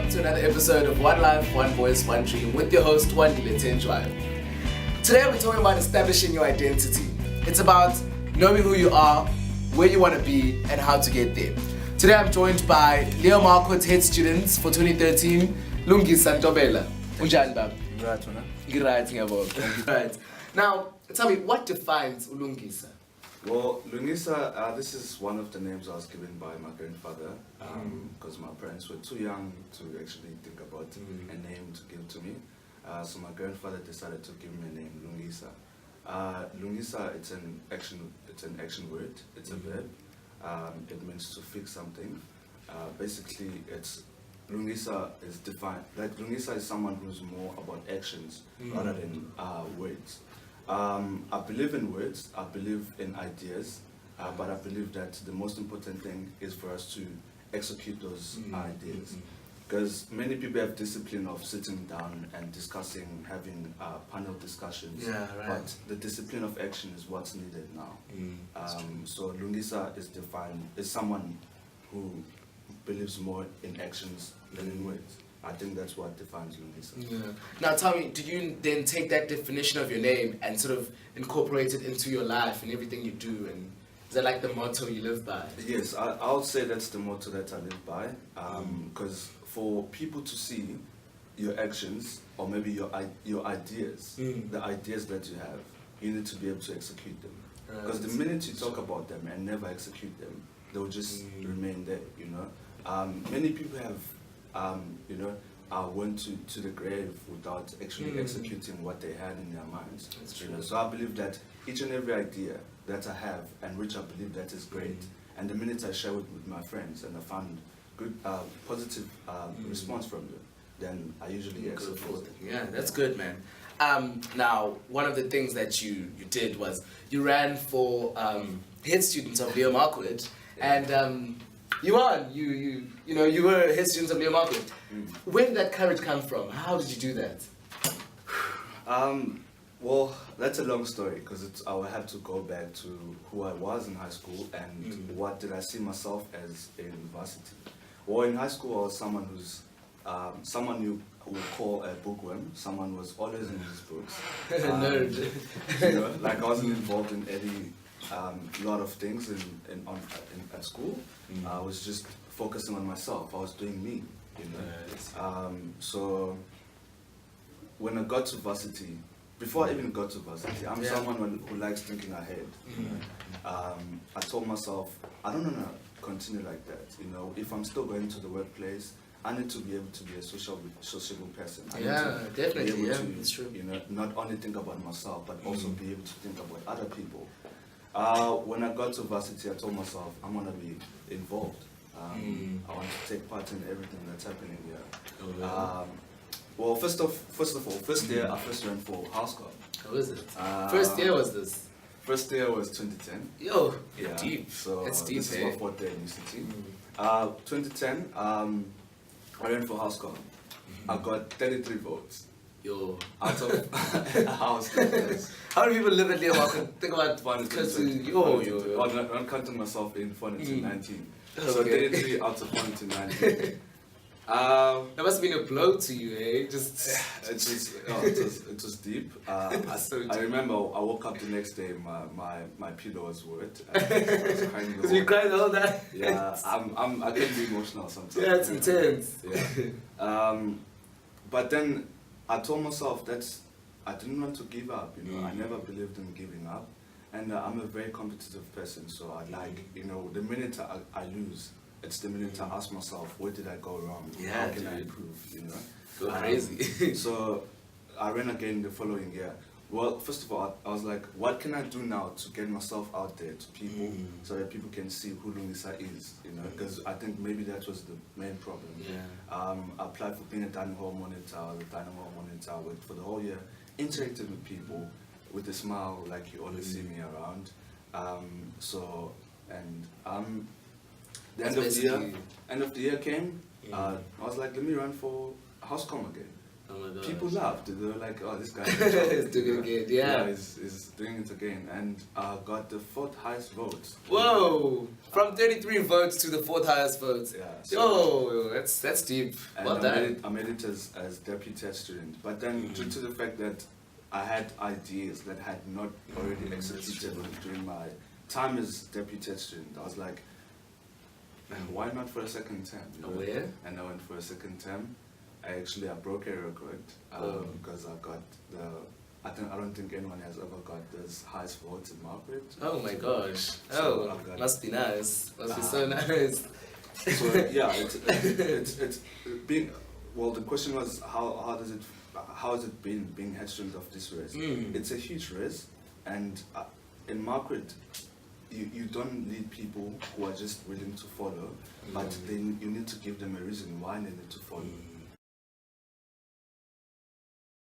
welcome to another episode of One Life, One Voice, One Dream with your host, 1Dream. Today we're talking about establishing your identity. It's about knowing who you are, where you want to be, and how to get there. Today I'm joined by Leo Marquardt's head students for 2013, Lungisa Fixer. Unjani baba? Right. Now, tell me, what defines Lungisa? Well, Lungisa, this is one of the names I was given by my grandfather because my parents were too young to actually think about a name to give to me. So my grandfather decided to give me a name, Lungisa. Lungisa, it's an action word. It's a verb. It means to fix something. Basically, Lungisa is defined. Like Lungisa is someone who's more about actions rather than words. I believe in words, I believe in ideas, but I believe that the most important thing is for us to execute those ideas. Because many people have discipline of sitting down and discussing, having panel discussions, but the discipline of action is what's needed now. So Lungisa is someone who believes more in actions than in words. I think that's what defines Lungisa. Yeah. Now tell me, do you then take that definition of your name and sort of incorporate it into your life and everything you do? And is that like the motto you live by? Yes, I would say that's the motto that I live by. Because for people to see your actions or maybe your ideas, the ideas that you have, you need to be able to execute them. Because the minute you talk about them and never execute them, they'll just remain there, you know. Many people have went to the grave without actually executing what they had in their minds. That's true. You know? So I believe that each and every idea that I have and which I believe that is great, and the minute I share it with my friends and I found good, positive response from them, then I usually execute it. Yeah, that's good, man. Now, one of the things that you did was you ran for head student of Leo Marquardt, and you won. You were a head student of Leo Marquardt. Where did that courage come from? How did you do that? Well, that's a long story because I will have to go back to who I was in high school and what did I see myself as in university. Well, in high school I was someone you would call a bookworm. Someone was always in his books. Nerd. You know, like I wasn't involved in any lot of things at school. I was just focusing on myself. I was doing me, you know. So when I got to varsity, before I even got to varsity, I'm someone who likes thinking ahead. I told myself, I don't want to continue like that. You know, if I'm still going to the workplace, I need to be able to be a sociable person. I need to definitely. be able to, it's true. you know, not only think about myself, but also be able to think about other people. When I got to varsity, I told myself I'm gonna be involved. I want to take part in everything that's happening here. Well, first of all, first year I first ran for house club. How is it? First year was this? First year was 2010. Yo, Yeah. deep. So That's deep, this is my fourth year in UCT. 2010, I ran for house club. I got 33 votes. Yo. Out of house club. How many people live at Leo Marquardt? Think about I'm counting myself in 2019. So 33 out of 2019. That must have been a blow to you, eh? It was deep. I remember I woke up the next day, my pillow was wet. I was crying. Because you cried all that. Yeah, I can be emotional sometimes. Yeah, it's intense. Yeah. But then I told myself that I didn't want to give up. You know, I never believed in giving up, and I'm a very competitive person. So I the minute I lose, it's the minute I ask myself, where did I go wrong? Yeah, how can I improve? You know, go crazy. So I ran again the following year. Well, first of all, I was like, what can I do now to get myself out there to people so that people can see who Lungisa is? You know, because I think maybe that was the main problem. I applied for being a dining hall monitor. I worked for the whole year, interacted with people with a smile, like you always see me around. The end of the year came. I was like, let me run for house com again. Oh my God. People laughed. They were like, "Oh, this guy is doing it again." Yeah. he's doing it again, and got the 4th highest vote. Whoa! From 33 votes to the 4th highest vote. Yeah. Yo, that's deep. And Well done. I made it as deputy head student, but then due to the fact that I had ideas that had not already executed during my time as deputy head student, I was like, why not for a second term? You know? Oh, yeah? And I went for a second term. I broke a record because I got I don't think anyone has ever got this highest votes in Margaret. Oh my gosh. So Must be nice. Must be so nice. So yeah, it's being. Well, the question was how has it been being head student of this race? It's a huge race, and in Margaret, you don't need people who are just willing to follow, but then you need to give them a reason why they need to follow.